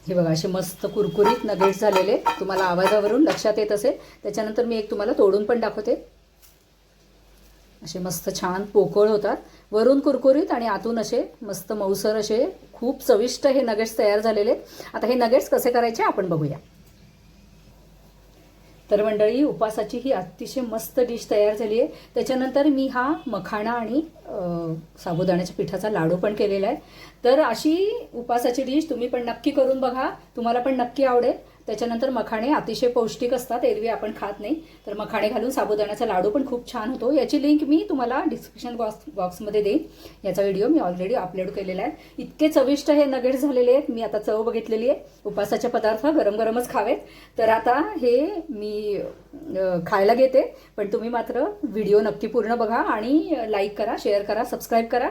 हे बघा असे मस्त कुरकुरीत नगेट्स झालेले, तुम्हाला आवाजावरून लक्षात येत असेल. त्याच्यानंतर मी एक तुम्हाला तोडून पण दाखवते. असे मस्त छान पोकळ होतात, वरून कुरकुरीत आणि आतून असे मस्त मऊसर असे खूप चविष्ट हे नगेट्स तयार झालेले. आता हे नगेट्स कसे करायचे आपण बघूया. तर मंडळी, उपासाची ही अतिशय मस्त डिश तयार झाली आहे. त्याच्यानंतर मी हा मखाणा आणि साबुदाण्याच्या पिठाचा लाडू पण केलेला आहे. तर अशी उपासाची डिश तुम्ही पण नक्की करून बघा, तुम्हाला पण नक्की आवडेल. त्याच्यानंतर मखाणे अतिशय पौष्टिक असतात, एरवी आपण खात नाही. तर मखाणे घालून साबुदाण्याचा लाडू पण खूप छान होतो. याची लिंक मी तुम्हाला डिस्क्रिप्शन बॉक्समध्ये देईन. याचा व्हिडिओ मी ऑलरेडी अपलोड केलेला आहे. इतके चविष्ट हे नगेट्स झालेले आहेत. मी आता चव बघितलेली आहे. उपासाचे पदार्थ गरम गरमच खावेत. तर आता हे मी खायला घेते, पण तुम्ही मात्र व्हिडिओ नक्की पूर्ण बघा आणि लाईक करा, शेअर करा, सबस्क्राईब करा,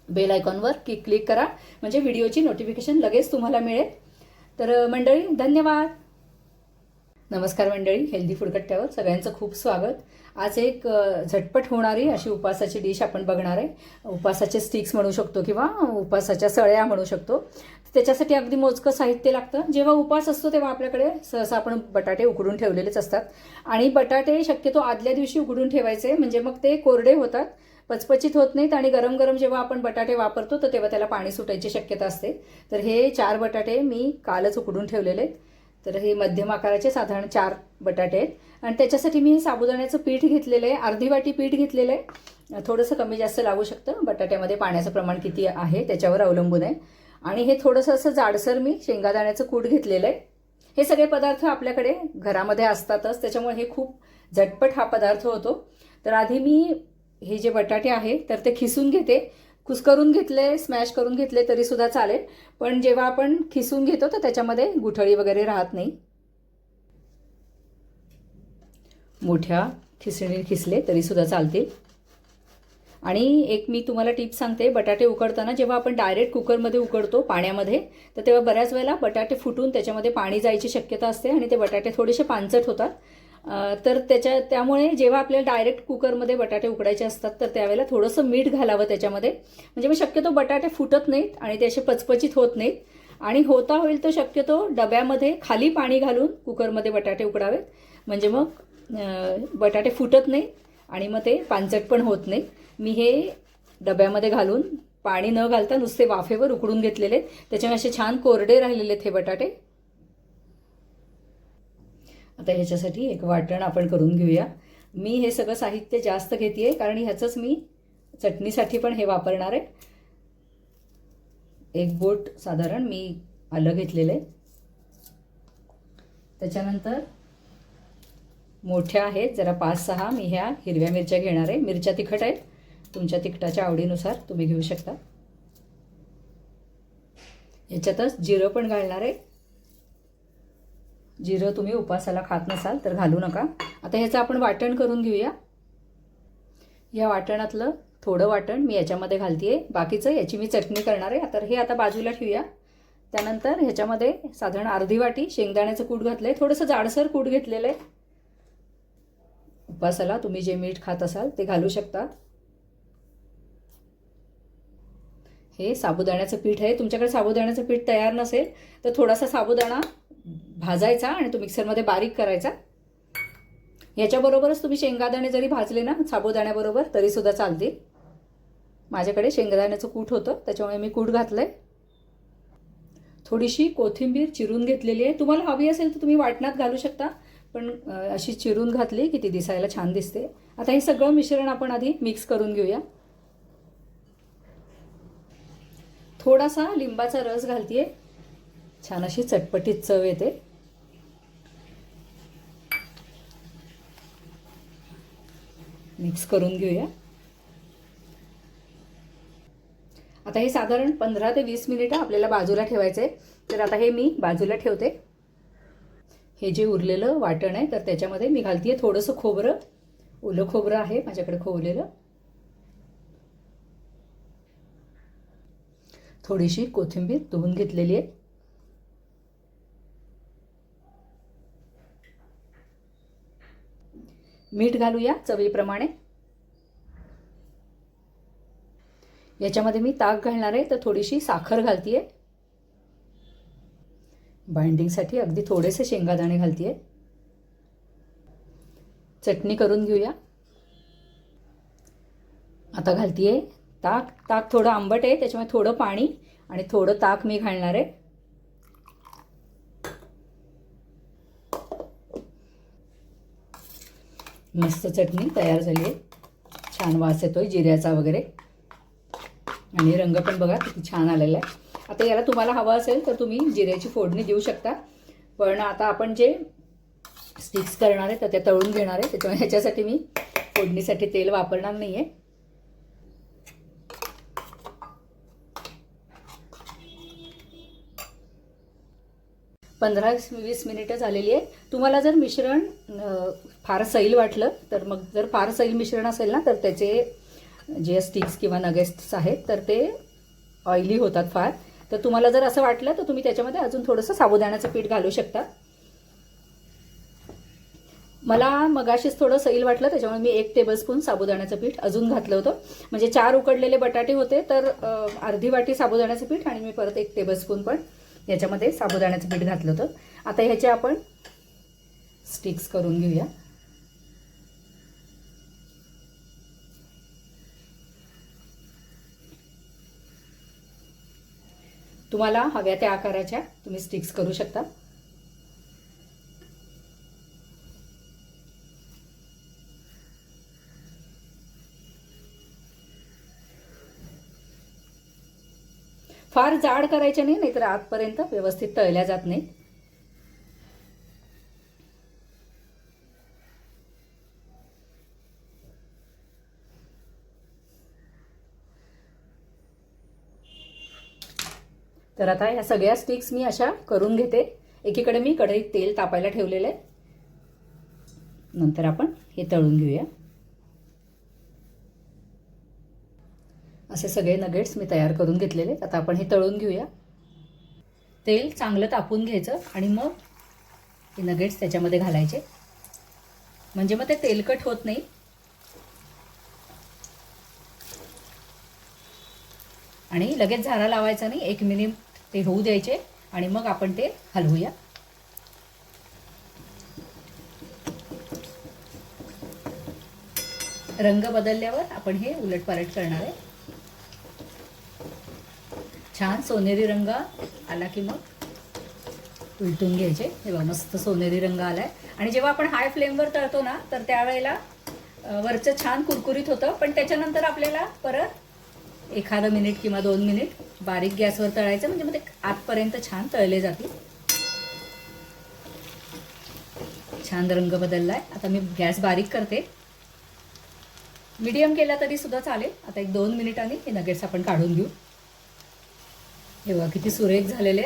बेल आयकॉनवर क्लिक करा, म्हणजे व्हिडिओची नोटिफिकेशन लगेच तुम्हाला मिळेल. तर मंडळी, धन्यवाद. नमस्कार मंडळी, हेल्दी फूड कट्ट्यावर सगळ्यांचं खूप स्वागत. आज एक झटपट होणारी अशी उपासाची डिश आपण बघणार आहे. उपासाचे स्टिक्स म्हणू शकतो किंवा उपासाच्या सळ्या म्हणू शकतो. त्याच्यासाठी अगदी मोजकं साहित्य लागतं. जेव्हा उपास असतो तेव्हा आपल्याकडे सहसा आपण बटाटे उकडून ठेवलेलेच असतात, आणि बटाटे शक्यतो आदल्या दिवशी उकडून ठेवायचे, म्हणजे मग ते कोरडे होतात, पचपचित होत नाहीत, आणि गरम गरम जेव्हा आपण बटाटे वापरतो तर तेव्हा त्याला पाणी सुटायची शक्यता असते. तर हे 4 बटाटे मी कालच उकडून ठेवलेले आहेत. तर हे मध्यम आकाराचे साधारण 4 बटाटे आहेत. आणि त्याच्यासाठी मी साबुदाण्याचं पीठ घेतलेलं आहे, अर्धी वाटी पीठ घेतलेलं आहे. थोडंसं कमी जास्त लागू शकतं, बटाट्यामध्ये पाण्याचं प्रमाण किती आहे त्याच्यावर अवलंबून आहे. आणि हे थोडंसं असं जाडसर मी शेंगादाण्याचं कूट घेतलेलं आहे. हे सगळे पदार्थ आपल्याकडे घरामध्ये असतातच, त्याच्यामुळे हे खूप झटपट हा पदार्थ होतो. तर आधी मी हे जे बटाटे आहे तर ते खिसून घेते. कुस्करून घेतले, स्मॅश करून घेतले तरी सुद्धा चालेल, पण जेव्हा आपण खिसून घेतो तर त्याच्यामध्ये गुठळी वगैरे राहत नाही. मोठ्या खिसणीने खिसले तरी सुद्धा चालतील. आणि एक मी तुम्हाला टिप सांगते, बटाटे उकडताना जेव्हा आपण डायरेक्ट कुकरमध्ये उकडतो पाण्यामध्ये, तर तेव्हा बऱ्याच वेळेला बटाटे फुटून त्याच्यामध्ये पाणी जायची शक्यता असते आणि ते बटाटे थोडेसे पानचट होतात. तर त्यामुळे जेव्हा आपल्याला डायरेक्ट कुकरमध्ये बटाटे उकडायचे असतात तर त्यावेळेला थोडंसं मीठ घालावं त्याच्यामध्ये, म्हणजे मग शक्यतो बटाटे फुटत नाहीत आणि ते असे पचपचित होत नाहीत. आणि होता होईल तो शक्यतो डब्यामध्ये खाली पाणी घालून कुकरमध्ये बटाटे उकडावेत, म्हणजे मग बटाटे फुटत नाहीत आणि मग ते पानचट पण होत नाही. मी हे डब्यामध्ये घालून पाणी न घालता नुसते वाफेवर उकडून घेतलेले, त्याच्यामुळे असे छान कोरडे राहिलेले हे बटाटे. आता ह्याच्यासाठी एक वाटण आपण करून घेऊया. मी हे सगळं साहित्य जास्त घेते कारण ह्याचंच मी चटणीसाठी पण हे वापरणार आहे. एक बोट साधारण मी आलं घेतलेलं आहे. त्याच्यानंतर मोठ्या आहेत जरा 5-6 मी ह्या हिरव्या मिरच्या घेणार आहे. मिरच्या तिखट आहेत, तुमच्या तिखटाच्या आवडीनुसार तुम्ही घेऊ शकता. याच्यातच जिरं पण घालणार आहे. जिरं तुम्ही उपासाला खात नसाल तर घालू नका. आता ह्याचं आपण वाटण करून घेऊया. या वाटणातलं थोडं वाटण मी याच्यामध्ये घालते, बाकीचं याची मी चटणी करणार आहे. तर हे आता बाजूला ठेवूया. त्यानंतर ह्याच्यामध्ये साधारण अर्धी वाटी शेंगदाण्याचं कूट घातलं आहे, थोडंसं जाडसर कूट घेतलेलं आहे. उपासाला तुम्ही जे मीठ खात असाल ते घालू शकता. हे साबुदाण्याचं पीठ आहे. तुमच्याकडे साबुदाण्याचं पीठ तयार नसेल तर थोडासा साबुदाणा भाजायचा आणि तो मिक्सरमध्ये बारीक करायचा. याच्याबरोबरच तुम्ही शेंगादाणे जरी भाजले ना साबुदाण्याबरोबर तरी सुद्धा चालतील. माझ्याकडे शेंगदाण्याचं कूट होतं त्याच्यामुळे मी कूट घातलंय. थोडीशी कोथिंबीर चिरून घेतलेली आहे. तुम्हाला हवी असेल तर तुम्ही वाटणात घालू शकता, पण अशी चिरून घातली की ती दिसायला छान दिसते. आता हे सगळं मिश्रण आपण आधी मिक्स करून घेऊया. थोडासा लिंबाचा रस घालतेय, छान अशी चटपटीत चव येते. मिक्स करून घेऊया. आता हे साधारण 15 ते 20 मिनिटं आपल्याला बाजूला ठेवायचं आहे. तर आता हे मी बाजूला ठेवते. हे जे उरलेलं वाटण आहे तर त्याच्यामध्ये मी घालतेय थोडंसं खोबरं, ओलं खोबरं आहे माझ्याकडे खोवलेलं, थोडीशी कोथिंबीर धुवून घेतलेली आहे, मीठ घालूया चवीप्रमाणे. याच्यामध्ये मी ताक घालणार आहे तर थोडीशी साखर घालतेय. बाइंडिंगसाठी अगदी थोडेसे शेंगादाणे घालते. चटणी करून घेऊया. आता घालते ताक. ताक थोडं आंबट आहे, त्याच्यामुळे थोडं पाणी आणि थोडं ताक मी घालणार आहे. मस्त चटणी तयार झाली आहे. छान वास येतोय जिऱ्याचा वगैरे आणि रंग पण बघा किती छान आलेला आहे. आता याला तुम्हाला हवं असेल तर तुम्ही जिऱ्याची फोडणी देऊ शकता, पण आता आपण जे स्टिक्स करणार आहे तर ते तळून घेणार आहे, त्याच्यामुळे ह्याच्यासाठी मी फोडणीसाठी तेल वापरणार नाही आहे. पंधरा 20 मिनिटं झालेली आहे. तुम्हाला जर मिश्रण फार सैल वाटलं तर मग जर फार सैल मिश्रण असेल ना तर त्याचे जे स्टिक्स किंवा नगेट्स आहेत तर ते ऑइली होतात फार. तर तुम्हाला जर असं वाटलं तर तुम्ही त्याच्यामध्ये अजून थोडंसं साबुदाण्याचं पीठ घालू शकता. मला मगाशीच थोडं सैल वाटलं त्याच्यामुळे मी 1 टेबलस्पून साबुदाण्याचं पीठ अजून घातलं होतं. म्हणजे 4 उकडलेले बटाटे होते तर अर्धी वाटी साबुदाण्याचं पीठ आणि मी परत 1 टेबलस्पून पण याच्यामध्ये साबुदाण्याचं पीठ घातलं होतं. आता ह्याचे आपण स्टिक्स करून घेऊया. तुम्हाला हव्या त्या आकाराच्या तुम्ही स्टिक्स करू शकता. फार जाड करायचे नाही, नाहीतर आतपर्यंत व्यवस्थित तळल्या जात नाही. तर आता ह्या सगळ्या स्टिक्स मी अशा करून घेते. एकीकडे मी कढईत तेल तापायला ठेवलेलं आहे. नंतर आपण हे तळून घेऊया. असे सगळे नगेट्स मी तयार करून घेतलेले. आता आपण हे तळून घेऊया. तेल चांगलं तापून घ्यायचं आणि मग हे नगेट्स त्याच्यामध्ये घालायचे, म्हणजे मग ते तेलकट होत नाही. आणि लगेच झारा लावायचा नाही, 1 मिनिट ते होऊ द्यायचे आणि मग आपण ते हलवूया. रंग बदलल्यावर आपण हे उलटपालट करणार आहे. छान सोनेरी रंग आला की मग उलटून घ्यायचे. हे बघा मस्त सोनेरी रंग आलाय. आणि जेव्हा आपण हाय फ्लेमवर तळतो ना तर त्यावेळेला वरचं छान कुरकुरीत होतं, पण त्याच्यानंतर आपल्याला परत एखादं मिनिट किंवा 2 मिनिट बारीक गॅसवर तळायचं, म्हणजे मग ते आतपर्यंत छान तळले जातील. छान रंग बदललाय. आता मी गॅस बारीक करते. मीडियम केला तरी सुद्धा चालेल. आता 1-2 मिनिटांनी हे नगेट्स आपण काढून घेऊ. हे बघा किती सुरेख झालेले,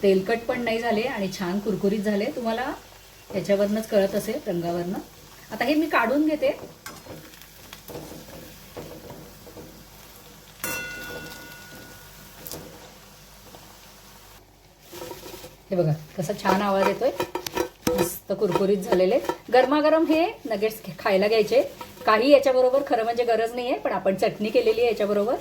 तेलकट पण नाही झाले आणि छान कुरकुरीत झाले. तुम्हाला याच्यावरनंच कळत असेल रंगावरनं. आता हे मी काढून घेते. हे बघा कसा छान आवाज येतोय. मस्त कुरकुरीत झालेले. गरमागरम हे नगेट्स खायला घ्यायचे. काही याच्याबरोबर खरं म्हणजे गरज नाही आहे, पण आपण चटणी केलेली आहे याच्याबरोबर.